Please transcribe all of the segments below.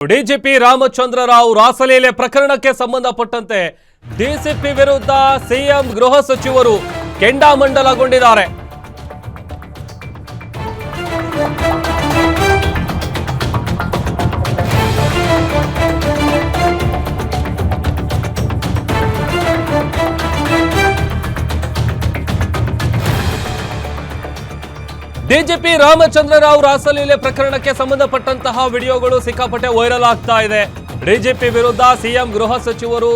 DGP Ramachandra Rao ರಾಸಲೀಲೆ ಪ್ರಕರಣಕ್ಕೆ ಸಂಬಂಧಪಟ್ಟಂತೆ DCP ವಿರುದ್ಧ ಸಿಎಂ ಗೃಹ ಸಚಿವರು ಕೆಂಡಾಮಂಡಲಗೊಂಡಿದ್ದಾರೆ. ಡಿಜಿಪಿ ರಾಮಚಂದ್ರ ರಾವ್ ರಾಸಲೀಲೆ ಪ್ರಕರಣಕ್ಕೆ ಸಂಬಂಧಪಟ್ಟಂತಹ ವಿಡಿಯೋಗಳು ಸಿಕ್ಕಾಪಟ್ಟೆ ವೈರಲ್ ಆಗ್ತಾ ಇದೆ. ಡಿಜಿಪಿ ವಿರುದ್ಧ ಸಿಎಂ ಗೃಹ ಸಚಿವರು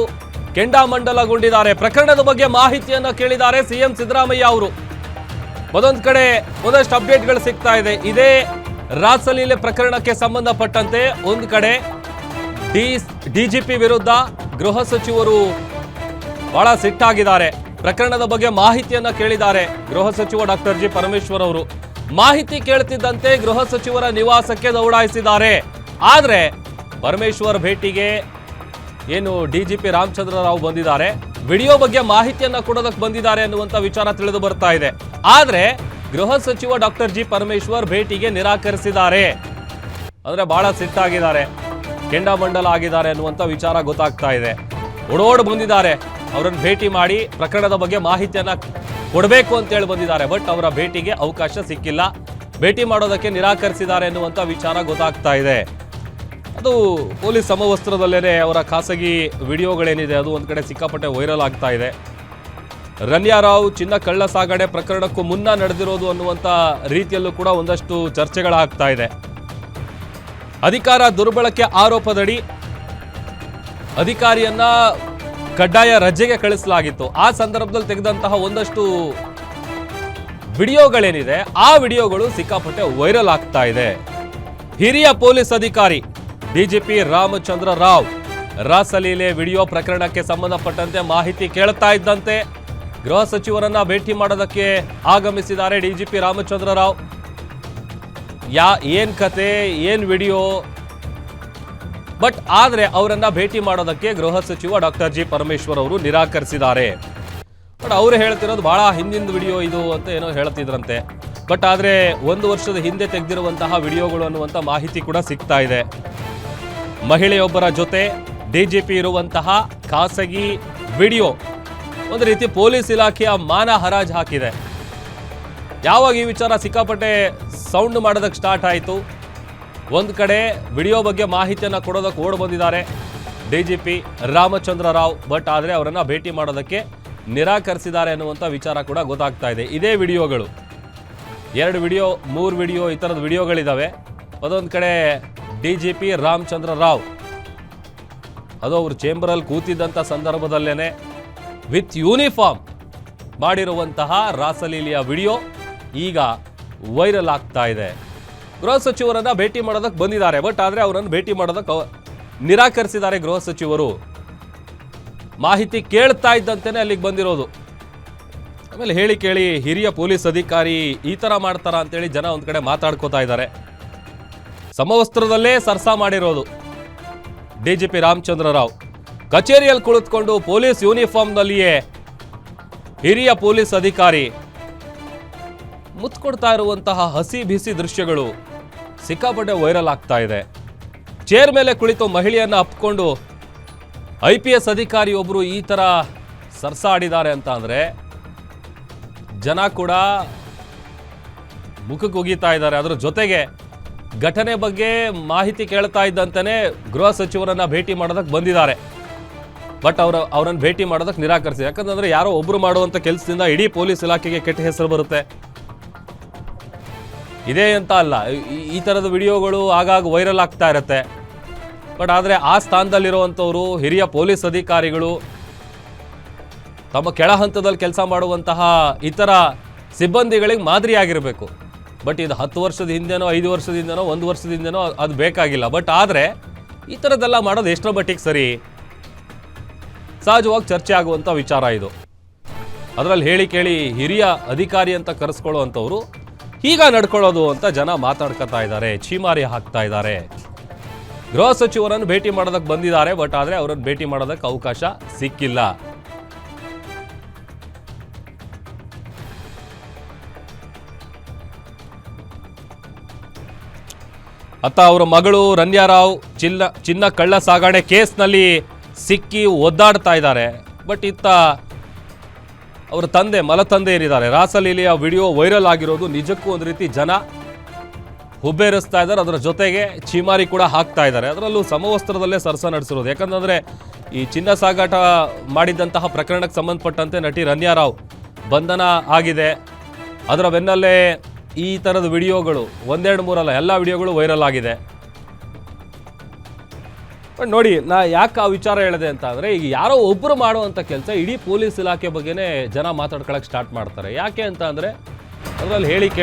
ಕೆಂಡಾಮಂಡಲಗೊಂಡಿದ್ದಾರೆ. ಪ್ರಕರಣದ ಬಗ್ಗೆ ಮಾಹಿತಿಯನ್ನ ಕೇಳಿದ್ದಾರೆ ಸಿಎಂ ಸಿದ್ದರಾಮಯ್ಯ ಅವರು. ಒಂದೊಂದು ಕಡೆ ಒಂದಷ್ಟು ಅಪ್ಡೇಟ್ಗಳು ಸಿಗ್ತಾ ಇದೆ. ಇದೇ ರಾಸಲೀಲೆ ಪ್ರಕರಣಕ್ಕೆ ಸಂಬಂಧಪಟ್ಟಂತೆ ಒಂದು ಕಡೆ ಡಿಜಿಪಿ ವಿರುದ್ಧ ಗೃಹ ಸಚಿವರು ಬಹಳ ಸಿಟ್ಟಾಗಿದ್ದಾರೆ. ಪ್ರಕರಣದ ಬಗ್ಗೆ ಮಾಹಿತಿಯನ್ನ ಕೇಳಿದ್ದಾರೆ ಗೃಹ ಸಚಿವ ಡಾಕ್ಟರ್ ಜಿ ಪರಮೇಶ್ವರ್ ಅವರು. ಮಾಹಿತಿ ಕೇಳ್ತಿದ್ದಂತೆ ಗೃಹ ಸಚಿವರ ನಿವಾಸಕ್ಕೆ ದೌಡಾಯಿಸಿದ್ದಾರೆ. ಆದ್ರೆ ಪರಮೇಶ್ವರ್ ಭೇಟಿಗೆ ಏನು ಡಿಜಿಪಿ ರಾಮಚಂದ್ರ ರಾವ್ ಬಂದಿದ್ದಾರೆ, ವಿಡಿಯೋ ಬಗ್ಗೆ ಮಾಹಿತಿಯನ್ನ ಕೊಡೋದಕ್ಕೆ ಬಂದಿದ್ದಾರೆ ಅನ್ನುವಂತ ವಿಚಾರ ತಿಳಿದು ಬರ್ತಾ ಇದೆ. ಆದ್ರೆ ಗೃಹ ಸಚಿವ ಡಾಕ್ಟರ್ ಜಿ ಪರಮೇಶ್ವರ್ ಭೇಟಿಗೆ ನಿರಾಕರಿಸಿದ್ದಾರೆ. ಅಂದ್ರೆ ಬಹಳ ಸಿಟ್ಟಾಗಿದ್ದಾರೆ, ಕೆಂಡಾಮಂಡಲ ಆಗಿದ್ದಾರೆ ಅನ್ನುವಂತ ವಿಚಾರ ಗೊತ್ತಾಗ್ತಾ ಇದೆ. ಓಡೋಡ್ ಬಂದಿದ್ದಾರೆ, ಅವರನ್ನು ಭೇಟಿ ಮಾಡಿ ಪ್ರಕರಣದ ಬಗ್ಗೆ ಮಾಹಿತಿಯನ್ನ ಕೊಡಬೇಕು ಅಂತ ಹೇಳಿ ಬಂದಿದ್ದಾರೆ. ಬಟ್ ಅವರ ಭೇಟಿಗೆ ಅವಕಾಶ ಸಿಕ್ಕಿಲ್ಲ, ಭೇಟಿ ಮಾಡೋದಕ್ಕೆ ನಿರಾಕರಿಸಿದ್ದಾರೆ ಎನ್ನುವಂತ ವಿಚಾರ ಗೊತ್ತಾಗ್ತಾ ಇದೆ. ಅದು ಪೊಲೀಸ್ ಸಮವಸ್ತ್ರದಲ್ಲೇನೆ ಅವರ ಖಾಸಗಿ ವಿಡಿಯೋಗಳೇನಿದೆ ಅದು ಒಂದ್ ಕಡೆ ಸಿಕ್ಕಾಪಟ್ಟೆ ವೈರಲ್ ಆಗ್ತಾ ಇದೆ. ರನ್ಯಾರಾವ್ ಚಿನ್ನ ಕಳ್ಳ ಸಾಗಣೆ ಪ್ರಕರಣಕ್ಕೂ ಮುನ್ನ ನಡೆದಿರೋದು ಅನ್ನುವಂತ ರೀತಿಯಲ್ಲೂ ಕೂಡ ಒಂದಷ್ಟು ಚರ್ಚೆಗಳಾಗ್ತಾ ಇದೆ. ಅಧಿಕಾರ ದುರ್ಬಳಕೆ ಆರೋಪದಡಿ ಅಧಿಕಾರಿಯನ್ನ ಕಡ್ಡಾಯ ರಜೆಗೆ ಕಳಿಸಲಾಗಿತ್ತು. ಆ ಸಂದರ್ಭದಲ್ಲಿ ತೆಗೆದಂತಹ ಒಂದಷ್ಟು ವಿಡಿಯೋಗಳೇನಿದೆ ಆ ವಿಡಿಯೋಗಳು ಸಿಕ್ಕಾಪಟ್ಟೆ ವೈರಲ್ ಆಗ್ತಾ ಇದೆ. ಹಿರಿಯ ಪೊಲೀಸ್ ಅಧಿಕಾರಿ ಡಿಜಿಪಿ ರಾಮಚಂದ್ರ ರಾವ್ ರಾಸಲೀಲೆ ವಿಡಿಯೋ ಪ್ರಕರಣಕ್ಕೆ ಸಂಬಂಧಪಟ್ಟಂತೆ ಮಾಹಿತಿ ಕೇಳ್ತಾ ಇದ್ದಂತೆ ಗೃಹ ಸಚಿವರನ್ನ ಭೇಟಿ ಮಾಡೋದಕ್ಕೆ ಆಗಮಿಸಿದ್ದಾರೆ ಡಿಜಿಪಿ ರಾಮಚಂದ್ರ ರಾವ್. ಏನ್ ಕತೆ, ಏನ್ ವಿಡಿಯೋ, ಬಟ್ ಆದ್ರೆ ಅವರನ್ನ ಭೇಟಿ ಮಾಡೋದಕ್ಕೆ ಗೃಹ ಸಚಿವ ಡಾಕ್ಟರ್ ಜಿ ಪರಮೇಶ್ವರ್ ಅವರು ನಿರಾಕರಿಸಿದ್ದಾರೆ. ಬಟ್ ಅವರು ಹೇಳ್ತಿರೋದು ಬಹಳ ಹಿಂದಿನ ವಿಡಿಯೋ ಇದು ಅಂತ ಏನೋ ಹೇಳ್ತಿದ್ರಂತೆ. ಬಟ್ ಆದ್ರೆ 1 ವರ್ಷದ ಹಿಂದೆ ತೆಗೆದಿರುವಂತಹ ವಿಡಿಯೋಗಳು ಅನ್ನುವಂತ ಮಾಹಿತಿ ಕೂಡ ಸಿಗ್ತಾ ಇದೆ. ಮಹಿಳೆಯೊಬ್ಬರ ಜೊತೆ ಡಿಜಿಪಿ ಇರುವಂತಹ ಖಾಸಗಿ ವಿಡಿಯೋ ಒಂದು ರೀತಿ ಪೊಲೀಸ್ ಇಲಾಖೆಯ ಮಾನ ಹರಾಜು ಹಾಕಿದೆ. ಯಾವಾಗ ಈ ವಿಚಾರ ಸಿಕ್ಕಾಪಟ್ಟೆ ಸೌಂಡ್ ಮಾಡೋದಕ್ಕೆ ಸ್ಟಾರ್ಟ್ ಆಯಿತು, ಒಂದು ಕಡೆ ವಿಡಿಯೋ ಬಗ್ಗೆ ಮಾಹಿತಿಯನ್ನು ಕೊಡೋದಕ್ಕೆ ಓಡ್ ಬಂದಿದ್ದಾರೆ ಡಿಜಿಪಿ ರಾಮಚಂದ್ರ ರಾವ್. ಬಟ್ ಆದರೆ ಅವರನ್ನು ಭೇಟಿ ಮಾಡೋದಕ್ಕೆ ನಿರಾಕರಿಸಿದ್ದಾರೆ ಅನ್ನುವಂಥ ವಿಚಾರ ಕೂಡ ಗೊತ್ತಾಗ್ತಾ ಇದೆ. ಇದೇ ವಿಡಿಯೋಗಳು 2 ವಿಡಿಯೋ 3 ವಿಡಿಯೋ ಈ ಥರದ ವಿಡಿಯೋಗಳಿದ್ದಾವೆ. ಅದೊಂದು ಕಡೆ ಡಿಜಿಪಿ ರಾಮಚಂದ್ರ ರಾವ್ ಅದು ಅವರು ಚೇಂಬರಲ್ಲಿ ಕೂತಿದ್ದಂಥ ಸಂದರ್ಭದಲ್ಲೇನೆ ವಿತ್ ಯೂನಿಫಾರ್ಮ್ ಮಾಡಿರುವಂತಹ ರಾಸಲೀಲೆಯ ವಿಡಿಯೋ ಈಗ ವೈರಲ್ ಆಗ್ತಾ ಇದೆ. ಗೃಹ ಸಚಿವರನ್ನ ಭೇಟಿ ಮಾಡೋದಕ್ಕೆ ಬಂದಿದ್ದಾರೆ. ಬಟ್ ಆದರೆ ಅವರನ್ನು ಭೇಟಿ ಮಾಡೋದಕ್ಕೆ ನಿರಾಕರಿಸಿದ್ದಾರೆ ಗೃಹ ಸಚಿವರು. ಮಾಹಿತಿ ಕೇಳ್ತಾ ಇದ್ದಂತೆಯೇ ಅಲ್ಲಿಗೆ ಬಂದಿರೋದು. ಆಮೇಲೆ ಹೇಳಿ ಕೇಳಿ ಹಿರಿಯ ಪೊಲೀಸ್ ಅಧಿಕಾರಿ ಈ ಥರ ಮಾಡ್ತಾರ ಅಂತೇಳಿ ಜನ ಒಂದು ಕಡೆ ಮಾತಾಡ್ಕೋತಾ ಇದ್ದಾರೆ. ಸಮವಸ್ತ್ರದಲ್ಲೇ ಸರ್ಸ ಮಾಡಿರೋದು ಡಿಜಿಪಿ ರಾಮಚಂದ್ರ ರಾವ್. ಕಚೇರಿಯಲ್ಲಿ ಕುಳಿತುಕೊಂಡು ಪೊಲೀಸ್ ಯೂನಿಫಾರ್ಮ್ನಲ್ಲಿಯೇ ಹಿರಿಯ ಪೊಲೀಸ್ ಅಧಿಕಾರಿ ಮುತ್ಕೊಡ್ತಾ ಇರುವಂತಹ ಹಸಿ ಬಿಸಿ ದೃಶ್ಯಗಳು ಸಿಕ್ಕಾಪಟ್ಟೆ ವೈರಲ್ ಆಗ್ತಾ ಇದೆ. ಚೇರ್ ಮೇಲೆ ಕುಳಿತು ಮಹಿಳೆಯನ್ನ ಅಪ್ಕೊಂಡು IPS ಅಧಿಕಾರಿ ಒಬ್ರು ಈ ತರ ಸರ್ಸಾಡಿದ್ದಾರೆ ಅಂತ ಅಂದ್ರೆ ಜನ ಕೂಡ ಮುಖಕ್ಕೆ ಉಗಿತಾ ಇದ್ದಾರೆ. ಅದರ ಜೊತೆಗೆ ಘಟನೆ ಬಗ್ಗೆ ಮಾಹಿತಿ ಕೇಳ್ತಾ ಇದ್ದಂತಾನೆ ಗೃಹ ಸಚಿವರನ್ನ ಭೇಟಿ ಮಾಡೋದಕ್ಕೆ ಬಂದಿದ್ದಾರೆ. ಬಟ್ ಅವರನ್ನು ಭೇಟಿ ಮಾಡೋದಕ್ಕೆ ನಿರಾಕರಿಸಿ. ಯಾಕಂತಂದ್ರೆ ಯಾರೋ ಒಬ್ರು ಮಾಡುವಂತ ಕೆಲಸದಿಂದ ಇಡೀ ಪೊಲೀಸ್ ಇಲಾಖೆಗೆ ಕೆಟ್ಟ ಹೆಸರು ಬರುತ್ತೆ. ಇದೇ ಅಂತ ಅಲ್ಲ, ಈ ಥರದ ವಿಡಿಯೋಗಳು ಆಗಾಗ ವೈರಲ್ ಆಗ್ತಾ ಇರುತ್ತೆ. ಬಟ್ ಆದರೆ ಆ ಸ್ಥಾನದಲ್ಲಿರುವಂಥವರು ಹಿರಿಯ ಪೊಲೀಸ್ ಅಧಿಕಾರಿಗಳು ತಮ್ಮ ಕೆಳ ಹಂತದಲ್ಲಿ ಕೆಲಸ ಮಾಡುವಂತಹ ಇತರ ಸಿಬ್ಬಂದಿಗಳಿಗೆ ಮಾದರಿಯಾಗಿರಬೇಕು. ಬಟ್ ಇದು 10 ವರ್ಷದ ಹಿಂದೆನೋ 5 ವರ್ಷದ ಹಿಂದೆನೋ 1 ವರ್ಷದ ಹಿಂದೆನೋ ಅದು ಬೇಕಾಗಿಲ್ಲ. ಬಟ್ ಆದರೆ ಈ ಥರದ್ದೆಲ್ಲ ಮಾಡೋದು ಎಷ್ಟರ ಮಟ್ಟಿಗೆ ಸರಿ, ಸಹಜವಾಗಿ ಚರ್ಚೆ ಆಗುವಂಥ ವಿಚಾರ ಇದು. ಅದರಲ್ಲಿ ಹೇಳಿ ಕೇಳಿ ಹಿರಿಯ ಅಧಿಕಾರಿ ಅಂತ ಕರೆಸ್ಕೊಳ್ಳುವಂಥವ್ರು ಈಗ ನಡ್ಕೊಳ್ಳೋದು ಅಂತ ಜನ ಮಾತಾಡ್ಕೊತಾ ಇದ್ದಾರೆ, ಚೀಮಾರಿ ಹಾಕ್ತಾ ಇದ್ದಾರೆ. ಗೃಹ ಸಚಿವರನ್ನು ಭೇಟಿ ಮಾಡೋದಕ್ಕೆ ಬಂದಿದ್ದಾರೆ. ಬಟ್ ಆದರೆ ಅವರನ್ನು ಭೇಟಿ ಮಾಡೋದಕ್ಕೆ ಅವಕಾಶ ಸಿಕ್ಕಿಲ್ಲ. ಅತ್ತ ಅವರ ಮಗಳು ರನ್ಯಾರಾವ್ ಚಿನ್ನ ಕಳ್ಳ ಸಾಗಣೆ ಕೇಸ್ನಲ್ಲಿ ಸಿಕ್ಕಿ ಒದ್ದಾಡ್ತಾ ಇದ್ದಾರೆ. ಬಟ್ ಇತ್ತ ಅವರ ತಂದೆ ಮಲತಂದೆ ಏನಿದ್ದಾರೆ ರಾಸಲೀಲೆಯ ವಿಡಿಯೋ ವೈರಲ್ ಆಗಿರೋದು ನಿಜಕ್ಕೂ ಒಂದು ರೀತಿ ಜನ ಹುಬ್ಬೇರಿಸ್ತಾ ಇದ್ದಾರೆ. ಅದರ ಜೊತೆಗೆ ಚೀಮಾರಿ ಕೂಡ ಹಾಕ್ತಾ ಇದ್ದಾರೆ. ಅದರಲ್ಲೂ ಸಮವಸ್ತ್ರದಲ್ಲೇ ಸರಸ ನಡೆಸಿರೋದು. ಯಾಕಂತಂದರೆ ಈ ಚಿನ್ನ ಸಾಗಾಟ ಮಾಡಿದಂತಹ ಪ್ರಕರಣಕ್ಕೆ ಸಂಬಂಧಪಟ್ಟಂತೆ ನಟಿ ರನ್ಯಾರಾವ್ ಬಂಧನ ಆಗಿದೆ. ಅದರ ಬೆನ್ನಲ್ಲೇ ಈ ಥರದ ವಿಡಿಯೋಗಳು ಒಂದೆರಡು ಮೂರಲ್ಲ ಎಲ್ಲ ವಿಡಿಯೋಗಳು ವೈರಲ್ ಆಗಿದೆ. ಬಟ್ ನೋಡಿ, ನಾ ಯಾಕೆ ಆ ವಿಚಾರ ಹೇಳಿದೆ ಅಂತ ಅಂದರೆ, ಈಗ ಯಾರೋ ಒಬ್ಬರು ಮಾಡುವಂಥ ಕೆಲಸ ಇಡೀ ಪೊಲೀಸ್ ಇಲಾಖೆ ಬಗ್ಗೆನೇ ಜನ ಮಾತಾಡ್ಕೊಳಕ್ಕೆ ಸ್ಟಾರ್ಟ್ ಮಾಡ್ತಾರೆ. ಯಾಕೆ ಅಂತ ಅಂದರೆ ಅದರಲ್ಲಿ ಹೇಳಿ ಕೇಳಿ